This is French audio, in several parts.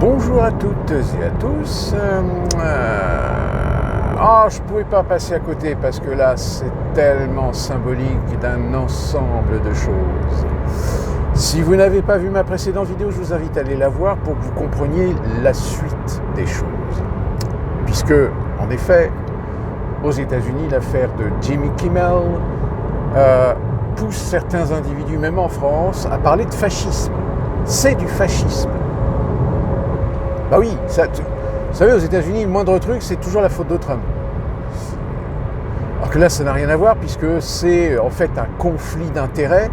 Bonjour à toutes et à tous. Je ne pouvais pas passer à côté parce que là, c'est tellement symbolique d'un ensemble de choses. Si vous n'avez pas vu ma précédente vidéo, je vous invite à aller la voir pour que vous compreniez la suite des choses. Puisque, en effet, aux États-Unis, l'affaire de Jimmy Kimmel pousse certains individus, même en France, à parler de fascisme. C'est du fascisme. Bah oui, vous savez, aux États-Unis, le moindre truc, c'est toujours la faute de Trump. Alors que là, ça n'a rien à voir, puisque c'est en fait un conflit d'intérêts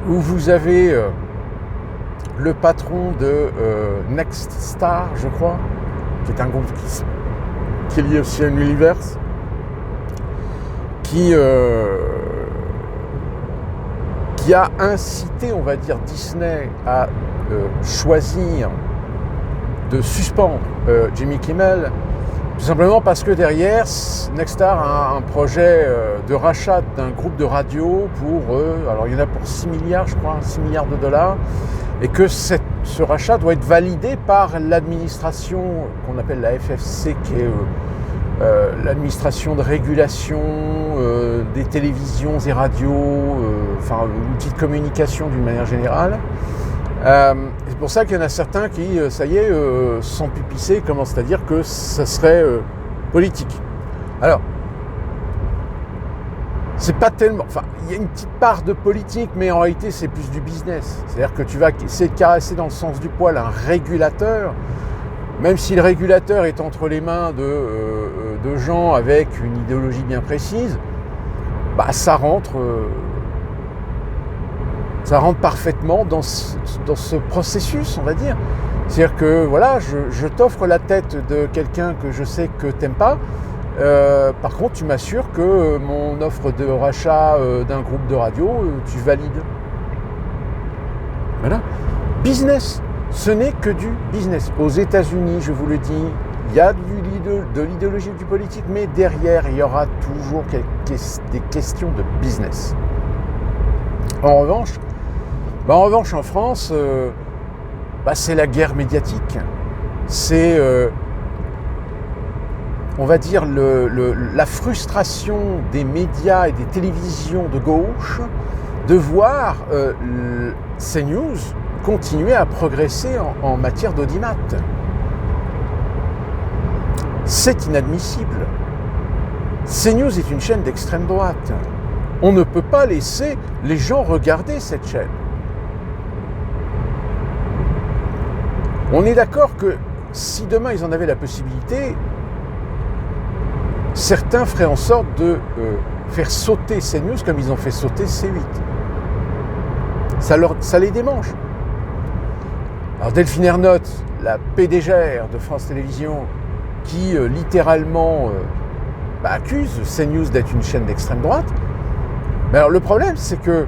où vous avez le patron de Nexstar, je crois, qui est un groupe qui est lié aussi à Universe, qui a incité, on va dire, Disney à choisir de suspendre Jimmy Kimmel, tout simplement parce que derrière, Nexstar a un projet de rachat d'un groupe de radio pour, alors il y en a pour 6 milliards, je crois, 6 milliards de dollars, et que ce rachat doit être validé par l'administration qu'on appelle la FFC, qui est l'administration de régulation des télévisions et radios, l'outil de communication d'une manière générale. C'est pour ça qu'il y en a certains qui, ça y est, sont pupissés, commencent à dire que ça serait politique. Alors, c'est pas tellement... il y a une petite part de politique, mais en réalité, c'est plus du business. C'est-à-dire que tu vas essayer de caresser dans le sens du poil un régulateur, même si le régulateur est entre les mains de gens avec une idéologie bien précise, ça rentre parfaitement dans ce processus, on va dire. C'est-à-dire que voilà, je t'offre la tête de quelqu'un que je sais que t'aimes pas. Par contre, tu m'assures que mon offre de rachat d'un groupe de radio, tu valides. Voilà. Business. Ce n'est que du business. Aux États-Unis, je vous le dis, il y a de l'idéologie du politique, mais derrière, il y aura toujours des questions de business. En revanche, en France, c'est la guerre médiatique. C'est, on va dire, la frustration des médias et des télévisions de gauche de voir CNews continuer à progresser en matière d'audimat. C'est inadmissible. CNews est une chaîne d'extrême droite. On ne peut pas laisser les gens regarder cette chaîne. On est d'accord que si demain ils en avaient la possibilité, certains feraient en sorte de faire sauter CNews comme ils ont fait sauter C8. Ça les démange. Alors Delphine Ernotte, la PDG de France Télévisions, qui littéralement accuse CNews d'être une chaîne d'extrême droite. Mais alors le problème, c'est que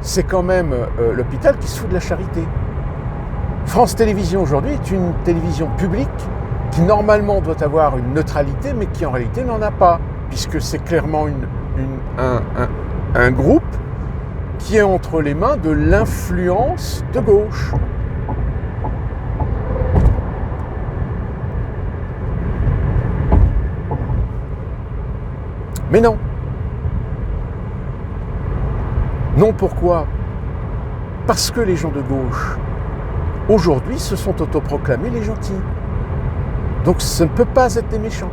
c'est quand même l'hôpital qui se fout de la charité. France Télévisions aujourd'hui est une télévision publique qui normalement doit avoir une neutralité, mais qui en réalité n'en a pas, puisque c'est clairement un groupe qui est entre les mains de l'influence de gauche. Mais non. Non, pourquoi ? Parce que les gens de gauche, aujourd'hui, se sont autoproclamés les gentils. Donc, ce ne peut pas être des méchants.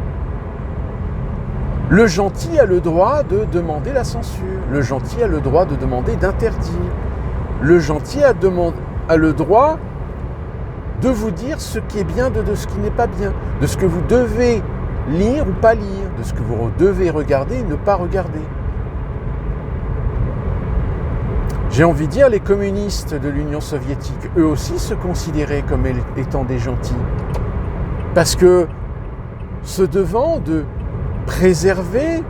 Le gentil a le droit de demander la censure. Le gentil a le droit de demander d'interdire. Le gentil a le droit de vous dire ce qui est bien de ce qui n'est pas bien, de ce que vous devez lire ou pas lire, de ce que vous devez regarder et ne pas regarder. J'ai envie de dire, les communistes de l'Union soviétique, eux aussi se considéraient comme étant des gentils. Parce que, se devant de préserver,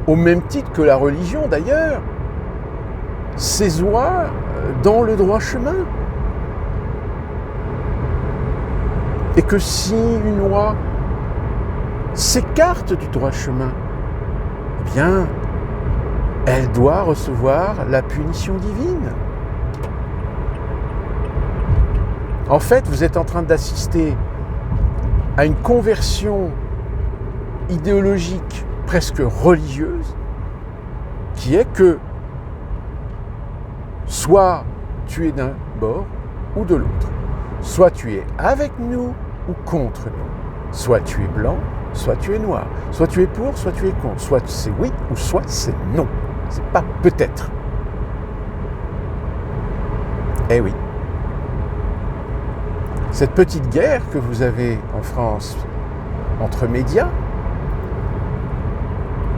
au même titre que la religion d'ailleurs, ses oies dans le droit chemin. Et que si une oie s'écarte du droit chemin, eh bien, elle doit recevoir la punition divine. En fait, vous êtes en train d'assister à une conversion idéologique presque religieuse qui est que soit tu es d'un bord ou de l'autre, soit tu es avec nous ou contre nous, soit tu es blanc, soit tu es noir, soit tu es pour, soit tu es contre, soit c'est oui ou soit c'est non, c'est pas peut-être. Eh oui. Cette petite guerre que vous avez en France entre médias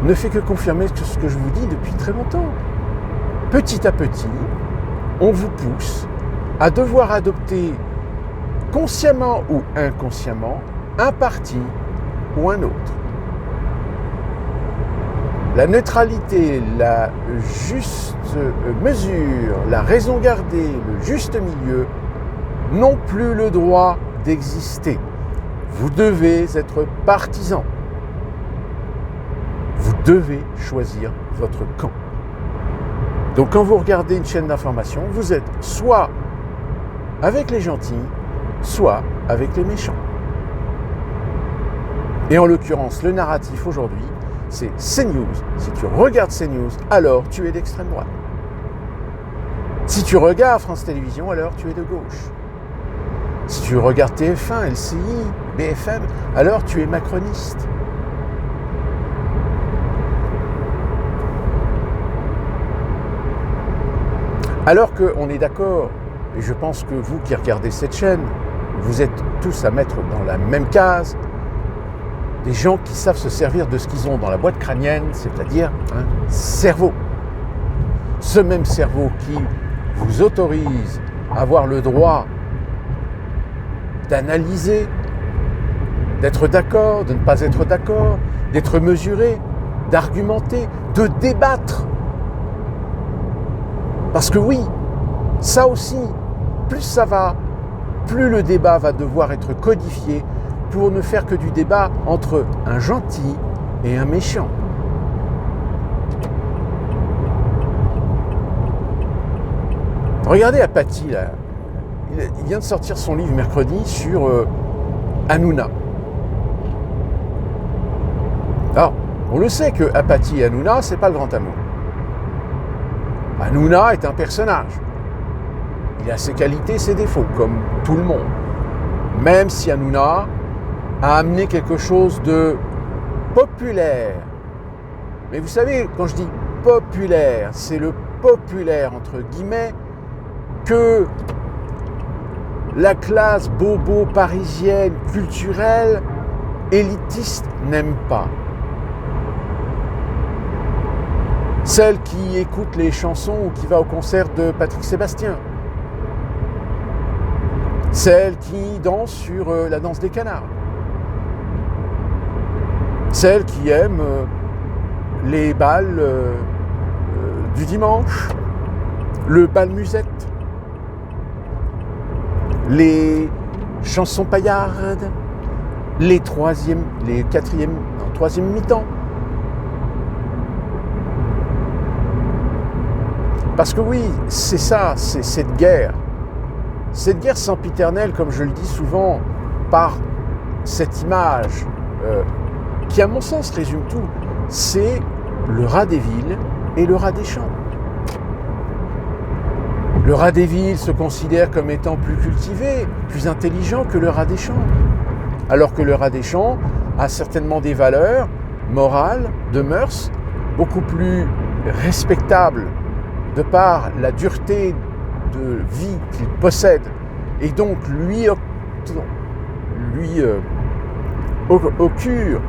ne fait que confirmer ce que je vous dis depuis très longtemps. Petit à petit, on vous pousse à devoir adopter consciemment ou inconsciemment un parti ou un autre. La neutralité, la juste mesure, la raison gardée, le juste milieu n'ont plus le droit d'exister. Vous devez être partisan. Vous devez choisir votre camp. Donc quand vous regardez une chaîne d'information, vous êtes soit avec les gentils, soit avec les méchants. Et en l'occurrence, le narratif aujourd'hui, c'est CNews. Si tu regardes CNews, alors tu es d'extrême droite. Si tu regardes France Télévisions, alors tu es de gauche. Si tu regardes TF1, LCI, BFM, alors tu es macroniste. Alors qu'on est d'accord, et je pense que vous qui regardez cette chaîne, vous êtes tous à mettre dans la même case des gens qui savent se servir de ce qu'ils ont dans la boîte crânienne, c'est-à-dire un cerveau. Ce même cerveau qui vous autorise à avoir le droit d'analyser, d'être d'accord, de ne pas être d'accord, d'être mesuré, d'argumenter, de débattre. Parce que oui, ça aussi, plus ça va, plus le débat va devoir être codifié pour ne faire que du débat entre un gentil et un méchant. Regardez Apathy, là. Il vient de sortir son livre mercredi sur Hanouna. Alors, on le sait que Apathy et Hanouna, c'est pas le grand amour. Hanouna est un personnage. Il a ses qualités, ses défauts, comme tout le monde. Même si Hanouna a amené quelque chose de populaire. Mais vous savez, quand je dis populaire, c'est le populaire, entre guillemets, que la classe bobo parisienne, culturelle, élitiste n'aime pas. Celle qui écoute les chansons ou qui va au concert de Patrick Sébastien. Celle qui danse sur la danse des canards. Celle qui aime les bals du dimanche, le bal musette, les chansons paillardes, les troisième mi-temps. Parce que oui, c'est ça, c'est cette guerre sempiternelle, comme je le dis souvent, par cette image qui, à mon sens, résume tout. C'est le rat des villes et le rat des champs. Le rat des villes se considère comme étant plus cultivé, plus intelligent que le rat des champs. Alors que le rat des champs a certainement des valeurs morales, de mœurs, beaucoup plus respectables de par la dureté de vie qu'il possède. Et donc lui occure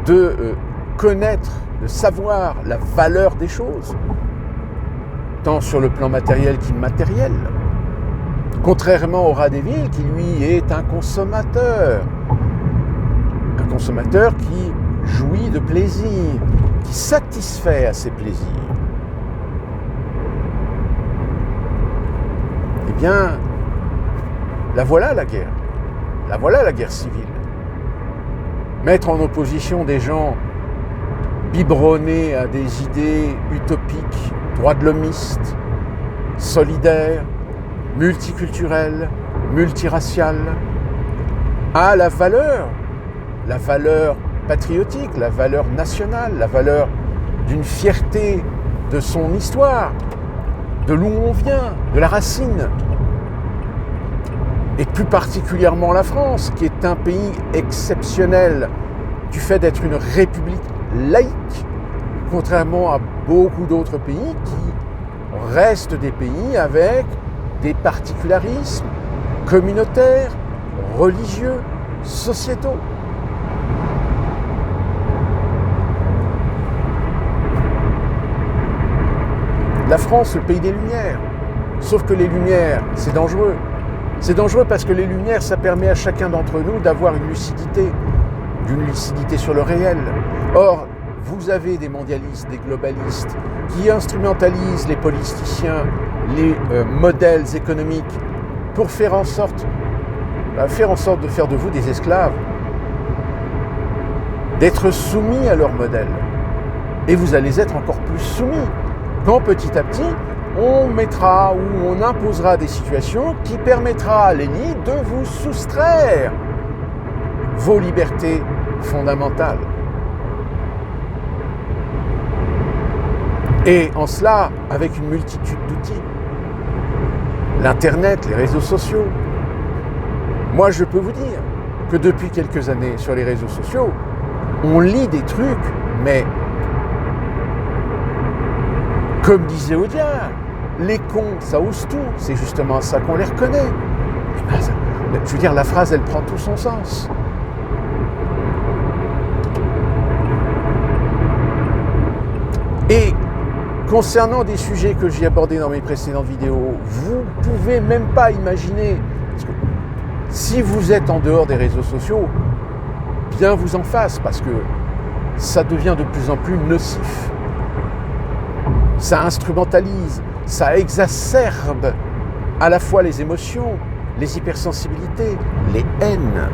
de connaître, de savoir la valeur des choses, tant sur le plan matériel qu'immatériel. Contrairement au rat des villes qui, lui, est un consommateur. Un consommateur qui jouit de plaisir, qui satisfait à ses plaisirs. Eh bien, la voilà la guerre. La voilà la guerre civile. Mettre en opposition des gens biberonnés à des idées utopiques, droits de l'homiste, solidaires, multiculturelle, multiraciale, a la valeur patriotique, la valeur nationale, la valeur d'une fierté de son histoire, de d'où on vient, de la racine. Et plus particulièrement la France, qui est un pays exceptionnel du fait d'être une république laïque, contrairement à beaucoup d'autres pays qui restent des pays avec des particularismes communautaires, religieux, sociétaux. La France, le pays des Lumières. Sauf que les Lumières, c'est dangereux. C'est dangereux parce que les Lumières, ça permet à chacun d'entre nous d'avoir une lucidité sur le réel. Or, vous avez des mondialistes, des globalistes, qui instrumentalisent les politiciens, les modèles économiques, pour faire en sorte de faire de vous des esclaves, d'être soumis à leur modèle. Et vous allez être encore plus soumis quand petit à petit, on mettra ou on imposera des situations qui permettra à l'élite de vous soustraire vos libertés fondamentales. Et en cela, avec une multitude d'outils. L'Internet, les réseaux sociaux. Moi, je peux vous dire que depuis quelques années, sur les réseaux sociaux, on lit des trucs, mais comme disait Audiard, les cons, ça ose tout. C'est justement à ça qu'on les reconnaît. Et ben, je veux dire, la phrase, elle prend tout son sens. Et concernant des sujets que j'ai abordés dans mes précédentes vidéos, vous ne pouvez même pas imaginer, parce que si vous êtes en dehors des réseaux sociaux, bien vous en fasse, parce que ça devient de plus en plus nocif. Ça instrumentalise, ça exacerbe à la fois les émotions, les hypersensibilités, les haines.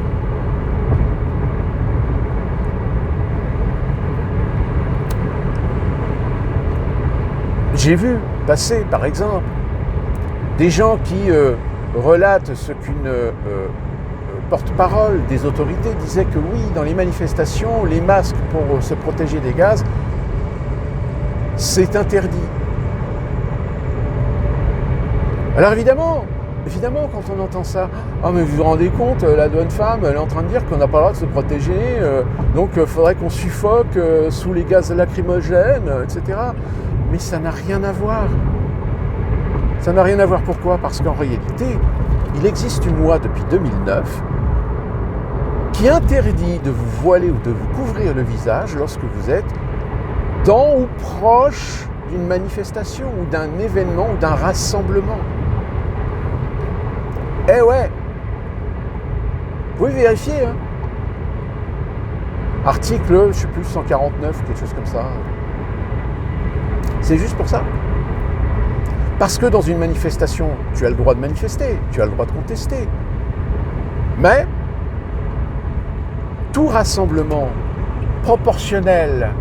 J'ai vu passer, par exemple, des gens qui relatent ce qu'une porte-parole des autorités disait que oui, dans les manifestations, les masques pour se protéger des gaz, c'est interdit. Alors évidemment, quand on entend ça, « Ah mais vous vous rendez compte, la bonne femme, elle est en train de dire qu'on n'a pas le droit de se protéger, donc il faudrait qu'on suffoque sous les gaz lacrymogènes, etc. » Mais ça n'a rien à voir. Ça n'a rien à voir. Pourquoi ? Parce qu'en réalité, il existe une loi depuis 2009 qui interdit de vous voiler ou de vous couvrir le visage lorsque vous êtes dans ou proche d'une manifestation ou d'un événement ou d'un rassemblement. Eh ouais, vous pouvez vérifier. Hein. Article, je ne sais plus, 149, quelque chose comme ça. C'est juste pour ça. Parce que dans une manifestation, tu as le droit de manifester, tu as le droit de contester. Mais tout rassemblement proportionnel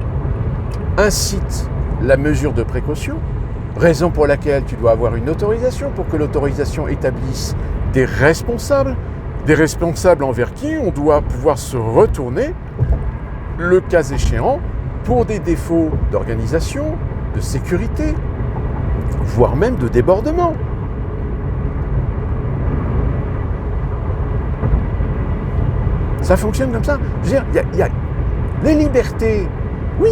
incite la mesure de précaution, raison pour laquelle tu dois avoir une autorisation pour que l'autorisation établisse des responsables envers qui on doit pouvoir se retourner, le cas échéant, pour des défauts d'organisation, de sécurité, voire même de débordement. Ça fonctionne comme ça. Je veux dire, il y a les libertés, oui,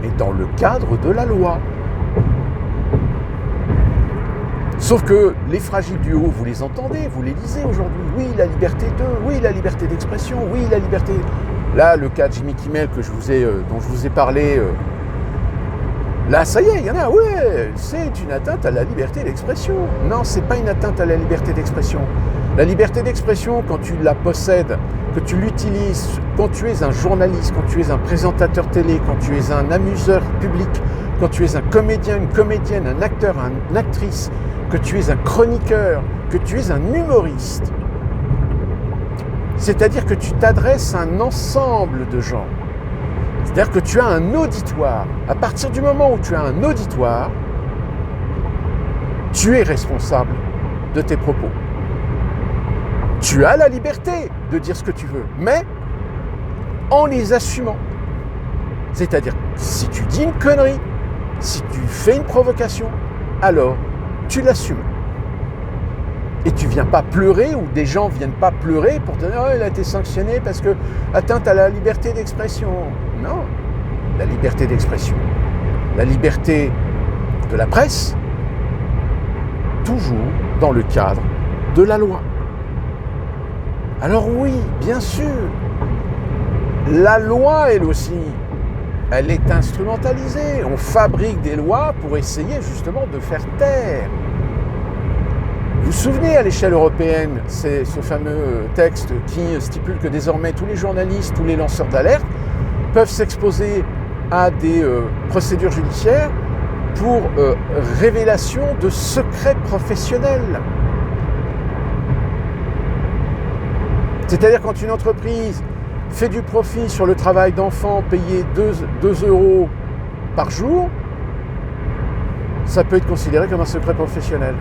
mais dans le cadre de la loi. Sauf que les fragiles du haut, vous les entendez, vous les lisez aujourd'hui. Oui, la liberté oui, la liberté d'expression, oui, la liberté... Là, le cas de Jimmy Kimmel dont je vous ai parlé, là, ça y est, il y en a, ouais, c'est une atteinte à la liberté d'expression. Non, c'est pas une atteinte à la liberté d'expression. La liberté d'expression, quand tu la possèdes, que tu l'utilises, quand tu es un journaliste, quand tu es un présentateur télé, quand tu es un amuseur public, quand tu es un comédien, une comédienne, un acteur, une actrice, que tu es un chroniqueur, que tu es un humoriste. C'est-à-dire que tu t'adresses à un ensemble de gens. C'est-à-dire que tu as un auditoire. À partir du moment où tu as un auditoire, tu es responsable de tes propos. Tu as la liberté de dire ce que tu veux, mais en les assumant. C'est-à-dire, si tu dis une connerie, si tu fais une provocation, alors tu l'assumes. Et tu ne viens pas pleurer, ou des gens ne viennent pas pleurer pour te dire « Oh, il a été sanctionné parce que atteinte à la liberté d'expression ». Non, la liberté d'expression, la liberté de la presse, toujours dans le cadre de la loi. Alors oui, bien sûr, la loi, elle aussi, elle est instrumentalisée. On fabrique des lois pour essayer justement de faire taire. Vous vous souvenez, à l'échelle européenne, c'est ce fameux texte qui stipule que désormais tous les journalistes, tous les lanceurs d'alerte peuvent s'exposer à des procédures judiciaires pour révélation de secrets professionnels. C'est-à-dire quand une entreprise fait du profit sur le travail d'enfants payé 2 € par jour, ça peut être considéré comme un secret professionnel.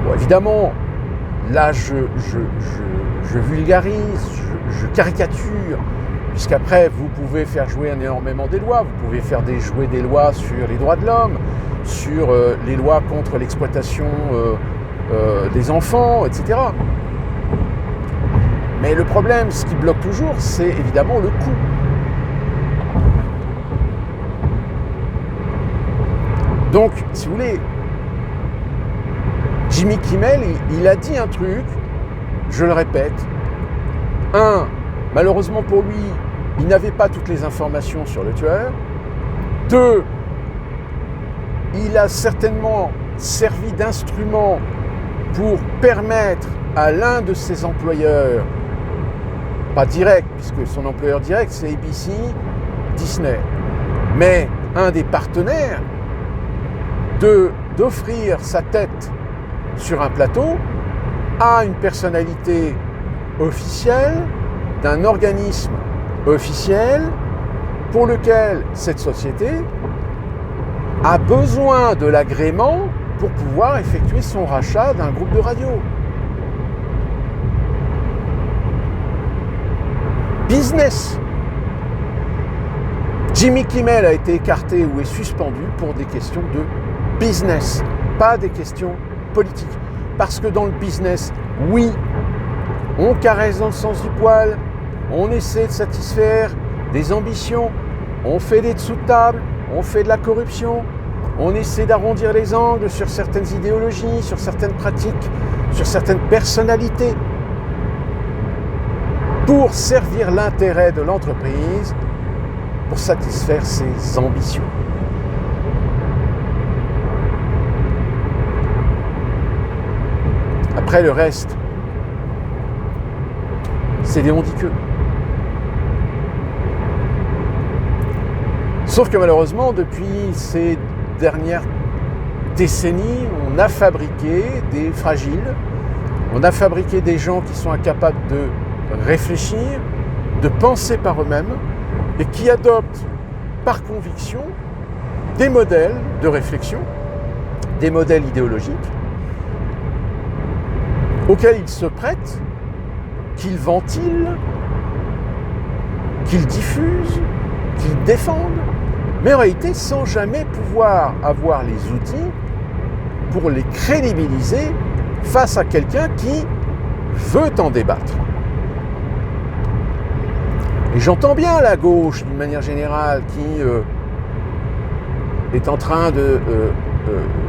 Bon, évidemment, là je vulgarise, je caricature, puisqu'après vous pouvez faire jouer énormément des lois, vous pouvez faire jouer des lois sur les droits de l'homme, sur les lois contre l'exploitation des enfants, etc. Mais le problème, ce qui bloque toujours, c'est évidemment le coût. Donc, si vous voulez, Jimmy Kimmel, il a dit un truc, je le répète. Malheureusement pour lui, il n'avait pas toutes les informations sur le tueur. 2, il a certainement servi d'instrument pour permettre à l'un de ses employeurs, pas direct, puisque son employeur direct c'est ABC, Disney, mais un des partenaires, d'offrir sa tête sur un plateau à une personnalité officielle d'un organisme officiel pour lequel cette société a besoin de l'agrément pour pouvoir effectuer son rachat d'un groupe de radio. Business. Jimmy Kimmel a été écarté ou est suspendu pour des questions de business, pas des questions politiques. Parce que dans le business, oui, on caresse dans le sens du poil, on essaie de satisfaire des ambitions, on fait des dessous de table, on fait de la corruption, on essaie d'arrondir les angles sur certaines idéologies, sur certaines pratiques, sur certaines personnalités, pour servir l'intérêt de l'entreprise, pour satisfaire ses ambitions. Après le reste, c'est des on-dit-que. Sauf que malheureusement, depuis ces dernières décennies, on a fabriqué des fragiles, on a fabriqué des gens qui sont incapables de réfléchir, de penser par eux-mêmes et qui adoptent par conviction des modèles de réflexion, des modèles idéologiques auxquels ils se prêtent, qu'ils ventilent, qu'ils diffusent, qu'ils défendent, mais en réalité sans jamais pouvoir avoir les outils pour les crédibiliser face à quelqu'un qui veut en débattre. Et j'entends bien la gauche, d'une manière générale, qui est en train de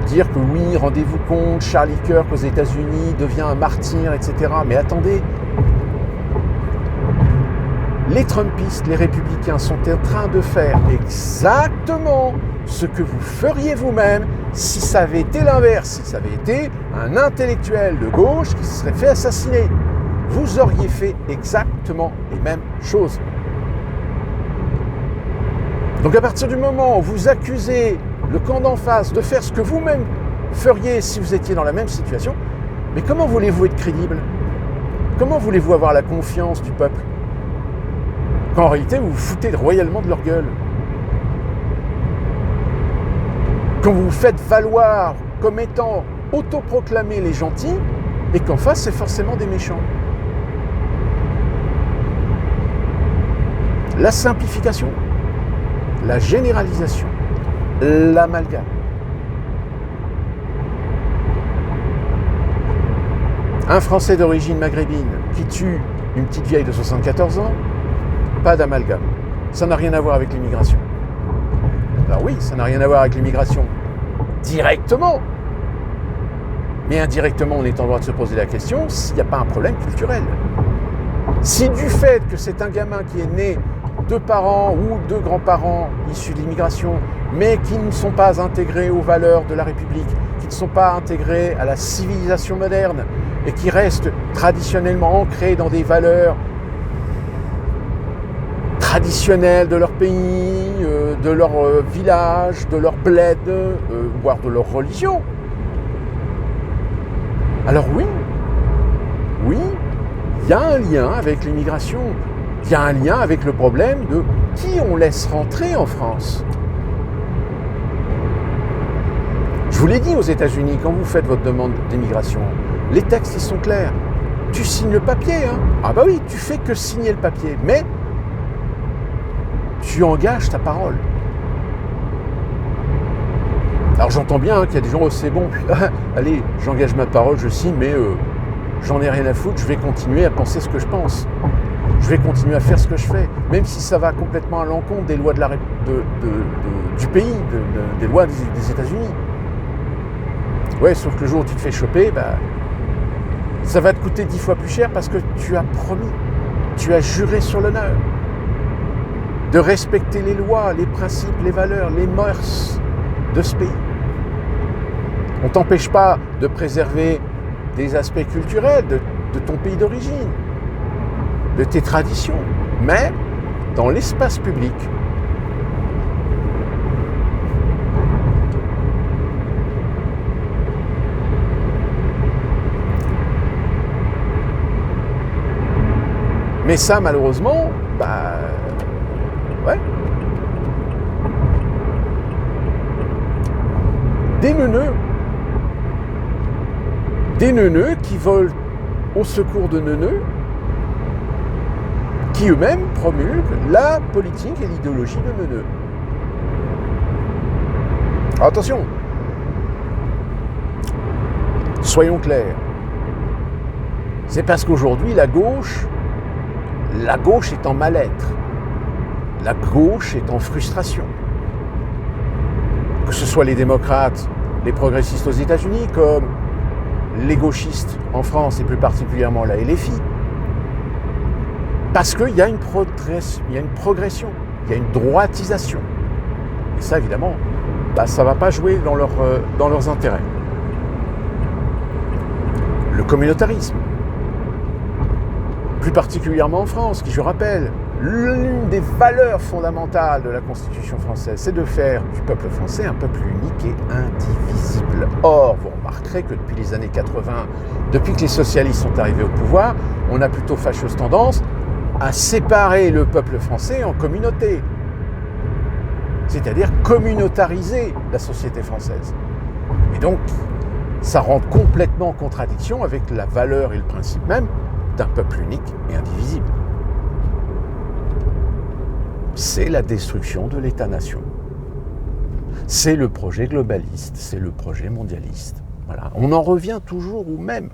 dire que oui, rendez-vous compte, Charlie Kirk aux États-Unis devient un martyr, etc. Mais attendez, les Trumpistes, les républicains sont en train de faire exactement ce que vous feriez vous-même si ça avait été l'inverse, si ça avait été un intellectuel de gauche qui se serait fait assassiner. Vous auriez fait exactement les mêmes choses. Donc à partir du moment où vous accusez le camp d'en face de faire ce que vous-même feriez si vous étiez dans la même situation, mais comment voulez-vous être crédible? Comment voulez-vous avoir la confiance du peuple? Quand en réalité vous vous foutez royalement de leur gueule. Quand vous vous faites valoir comme étant autoproclamer les gentils et qu'en face, c'est forcément des méchants. La simplification, la généralisation, l'amalgame. Un Français d'origine maghrébine qui tue une petite vieille de 74 ans, pas d'amalgame. Ça n'a rien à voir avec l'immigration. Alors oui, ça n'a rien à voir avec l'immigration directement. Mais indirectement, on est en droit de se poser la question s'il n'y a pas un problème culturel. Si du fait que c'est un gamin qui est né de parents ou de grands-parents issus de l'immigration, mais qui ne sont pas intégrés aux valeurs de la République, qui ne sont pas intégrés à la civilisation moderne, et qui restent traditionnellement ancrés dans des valeurs traditionnelles de leur pays, de leur village, de leur bled, voire de leur religion. Alors oui, il y a un lien avec l'immigration, il y a un lien avec le problème de qui on laisse rentrer en France. Je vous l'ai dit aux États-Unis, quand vous faites votre demande d'immigration, les textes ils sont clairs. Tu signes le papier, hein. Ah bah oui, tu fais que signer le papier, mais tu engages ta parole. Alors j'entends bien qu'il y a des gens, c'est bon, allez, j'engage ma parole, je signe, mais j'en ai rien à foutre, je vais continuer à penser ce que je pense. Je vais continuer à faire ce que je fais, même si ça va complètement à l'encontre des lois du pays, des lois des États-Unis. Ouais, sauf que le jour où tu te fais choper, ça va te coûter 10 fois plus cher parce que tu as promis, tu as juré sur l'honneur de respecter les lois, les principes, les valeurs, les mœurs de ce pays. On ne t'empêche pas de préserver des aspects culturels de ton pays d'origine, de tes traditions, mais dans l'espace public, mais ça, malheureusement, ouais. Des neuneux qui volent au secours de neuneux, qui eux-mêmes promulguent la politique et l'idéologie de neuneux. Alors attention, soyons clairs, c'est parce qu'aujourd'hui la gauche est en mal-être, la gauche est en frustration. Que ce soit les démocrates, les progressistes aux États-Unis, comme les gauchistes en France et plus particulièrement la LFI. Parce qu'il y a une progression, il y a une droitisation. Et ça, évidemment, ça ne va pas jouer dans leurs intérêts. Le communautarisme, plus particulièrement en France, qui, je rappelle, l'une des valeurs fondamentales de la Constitution française, c'est de faire du peuple français un peuple unique et indivisible. Or, vous remarquerez que depuis les années 80, depuis que les socialistes sont arrivés au pouvoir, on a plutôt fâcheuse tendance à séparer le peuple français en communautés, c'est-à-dire communautariser la société française. Et donc, ça rentre complètement en contradiction avec la valeur et le principe même d'un peuple unique et indivisible. C'est la destruction de l'État-nation. C'est le projet globaliste, c'est le projet mondialiste. Voilà. On en revient toujours au même.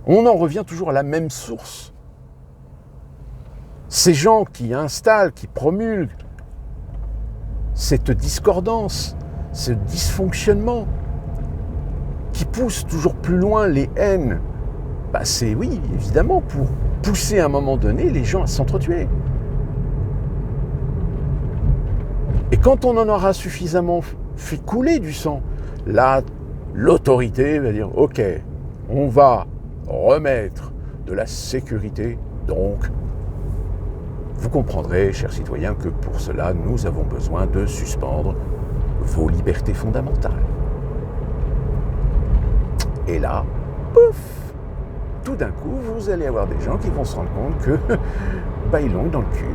On en revient toujours à la même source. Ces gens qui installent, qui promulguent cette discordance, ce dysfonctionnement, qui poussent toujours plus loin les haines, c'est oui, évidemment, pour pousser à un moment donné les gens à s'entretuer. Et quand on en aura suffisamment fait couler du sang, là, l'autorité va dire « Ok, on va remettre de la sécurité, donc vous comprendrez, chers citoyens, que pour cela, nous avons besoin de suspendre vos libertés fondamentales. » Et là, pouf, tout d'un coup, vous allez avoir des gens qui vont se rendre compte que ils l'ont dans le cul.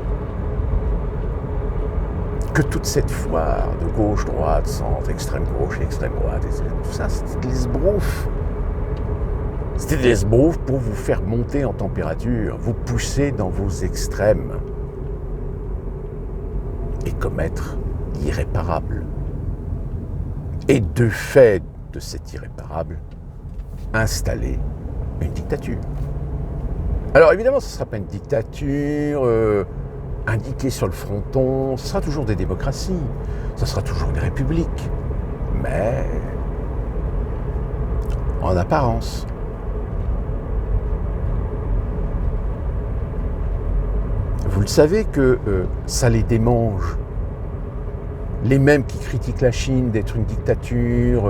que toute cette foire de gauche, droite, centre, extrême gauche, extrême droite, tout ça, c'était de l'esbrouf. C'était de l'esbrouf pour vous faire monter en température, vous pousser dans vos extrêmes et commettre l'irréparable. Et de fait de cet irréparable, installer une dictature. Alors évidemment, ce ne sera pas une dictature indiquée sur le fronton, ce sera toujours des démocraties, ce sera toujours une république, mais en apparence. Vous le savez que ça les démange. Les mêmes qui critiquent la Chine d'être une dictature,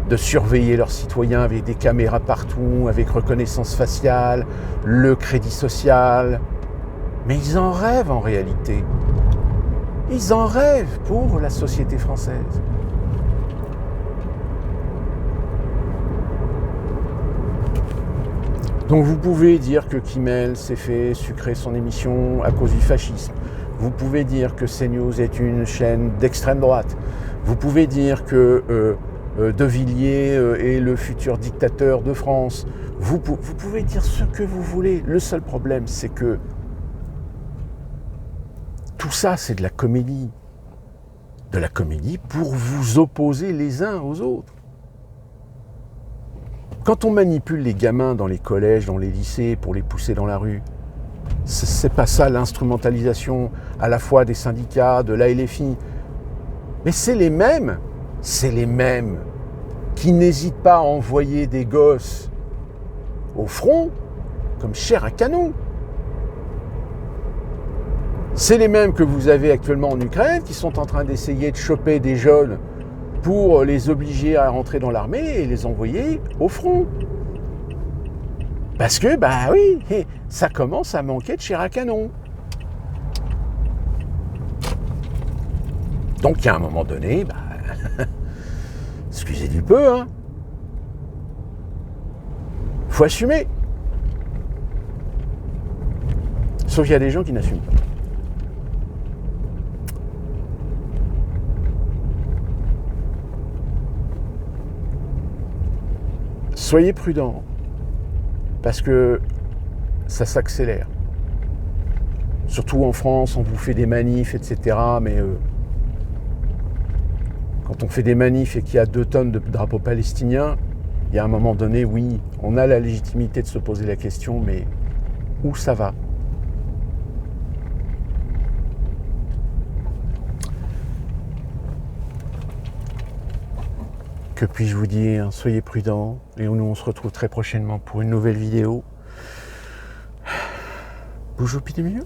de surveiller leurs citoyens avec des caméras partout, avec reconnaissance faciale, le crédit social. Mais ils en rêvent en réalité. Ils en rêvent pour la société française. Donc vous pouvez dire que Kimmel s'est fait sucrer son émission à cause du fascisme. Vous pouvez dire que CNews est une chaîne d'extrême droite. Vous pouvez dire que De Villiers est le futur dictateur de France. Vous pouvez dire ce que vous voulez. Le seul problème, c'est que tout ça, c'est de la comédie. De la comédie pour vous opposer les uns aux autres. Quand on manipule les gamins dans les collèges, dans les lycées, pour les pousser dans la rue, c'est pas ça l'instrumentalisation à la fois des syndicats, de la LFI. Mais c'est les mêmes qui n'hésitent pas à envoyer des gosses au front comme chair à canon. C'est les mêmes que vous avez actuellement en Ukraine qui sont en train d'essayer de choper des jeunes pour les obliger à rentrer dans l'armée et les envoyer au front. Parce que, bah oui, ça commence à manquer de chair à canon. Donc, il y a un moment donné, excusez du peu, hein, faut assumer. Sauf qu'il y a des gens qui n'assument pas. Soyez prudents, parce que ça s'accélère. Surtout en France, on vous fait des manifs, etc. Mais quand on fait des manifs et qu'il y a 2 tonnes de drapeaux palestiniens, il y a un moment donné, oui, on a la légitimité de se poser la question, mais où ça va ? Que puis-je vous dire ? Soyez prudents et nous on se retrouve très prochainement pour une nouvelle vidéo. Bouge au pied du milieu.